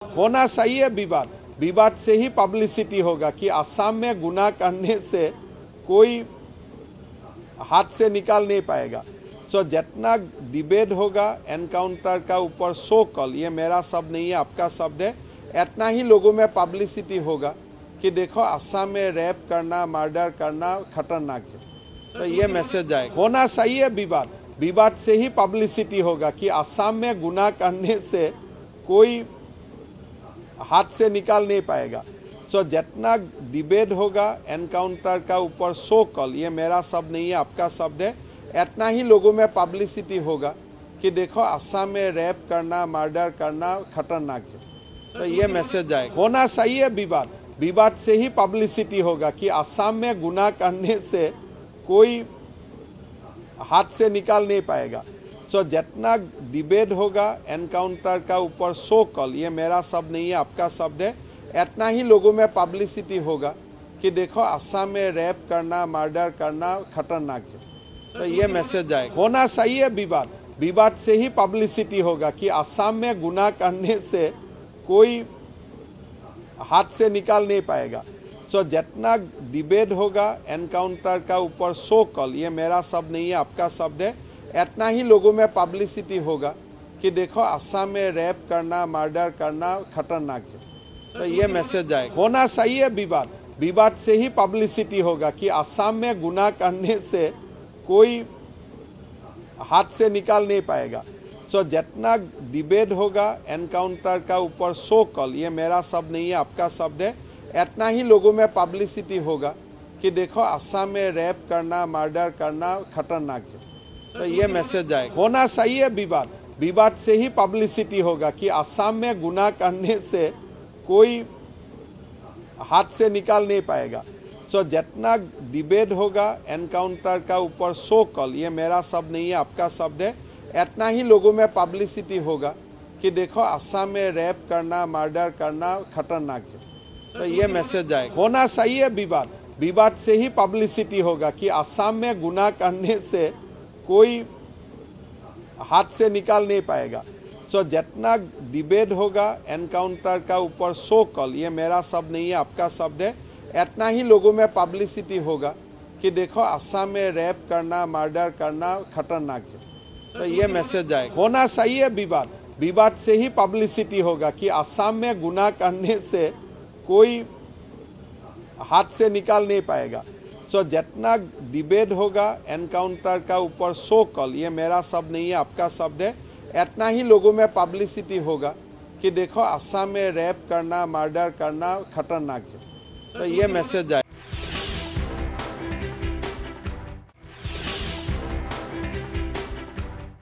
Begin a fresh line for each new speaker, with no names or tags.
होना सही है विवाद। विवाद से ही पब्लिसिटी होगा कि असम में गुनाह करने से कोई हाथ से निकाल नहीं पाएगा। सो जितना डिबेट होगा एनकाउंटर का ऊपर सो कॉल, ये मेरा शब्द नहीं है, आपका शब्द है, इतना ही लोगों में पब्लिसिटी होगा कि देखो असम में रेप करना, मर्डर करना खतरनाक है। तो ये मैसेज आए। होना सही है विवाद। विवाद से ही पब्लिसिटी होगा कि असम में गुनाह करने से कोई हाथ से निकाल नहीं पाएगा। सो जितना डिबेट होगा एनकाउंटर का ऊपर सो कॉल, ये मेरा शब्द नहीं है, आपका शब्द है, इतना ही लोगों में पब्लिसिटी होगा कि देखो असम में रेप करना, मर्डर करना खतरनाक है। तो ये मैसेज आए। होना सही है विवाद। विवाद से ही पब्लिसिटी होगा कि असम में गुनाह करने से कोई हाथ से निकाल नहीं पाएगा। सो जितना डिबेट होगा एनकाउंटर का ऊपर सो कॉल, ये मेरा शब्द नहीं है, आपका शब्द है, इतना ही लोगों में पब्लिसिटी होगा कि देखो असम में रेप करना, मर्डर करना खतरनाक है। तो ये मैसेज आए। होना सही है विवाद। विवाद से ही पब्लिसिटी होगा कि असम में गुनाह करने से कोई हाथ से निकाल नहीं पाएगा। सो जितना डिबेट होगा एनकाउंटर का ऊपर सो कॉल, ये मेरा शब्द नहीं है, आपका शब्द है, इतना ही लोगों में पब्लिसिटी होगा कि देखो असम में रेप करना, मर्डर करना खतरनाक है। तो ये मैसेज आए। होना सही है विवाद। विवाद से ही पब्लिसिटी होगा कि असम में गुनाह करने से कोई हाथ से निकाल नहीं पाएगा। सो जितना डिबेट होगा एनकाउंटर का ऊपर सो कॉल, ये मेरा शब्द नहीं है, आपका शब्द है, इतना ही लोगों में पब्लिसिटी होगा कि देखो असम में रेप करना, मर्डर करना खतरनाक है। तो ये मैसेज आए। होना सही है विवाद। विवाद से ही पब्लिसिटी होगा कि असम में गुनाह करने से कोई हाथ से निकाल नहीं पाएगा। सो जितना डिबेट होगा एनकाउंटर का ऊपर सो कॉल, ये मेरा शब्द नहीं है, आपका शब्द है, इतना ही लोगों में पब्लिसिटी होगा कि देखो असम में रेप करना, मर्डर करना खतरनाक है। तो ये मैसेज आए। होना सही है विवाद। विवाद से ही पब्लिसिटी होगा कि असम में गुनाह करने से कोई हाथ से निकाल नहीं पाएगा। सो जितना डिबेट होगा एनकाउंटर का ऊपर सो कॉल, ये मेरा शब्द नहीं है, आपका शब्द है, इतना ही लोगों में पब्लिसिटी होगा कि देखो असम में रेप करना, मर्डर करना खतरनाक है। तो ये मैसेज आए। होना सही है विवाद। विवाद से ही पब्लिसिटी होगा कि असम में गुनाह करने से कोई हाथ से निकाल नहीं पाएगा। सो जितना डिबेट होगा एनकाउंटर का ऊपर सो कॉल, ये मेरा शब्द नहीं है, आपका शब्द है, इतना ही लोगों में पब्लिसिटी होगा कि देखो असम में रेप करना, मर्डर करना खतरनाक है। तो ये मैसेज आए।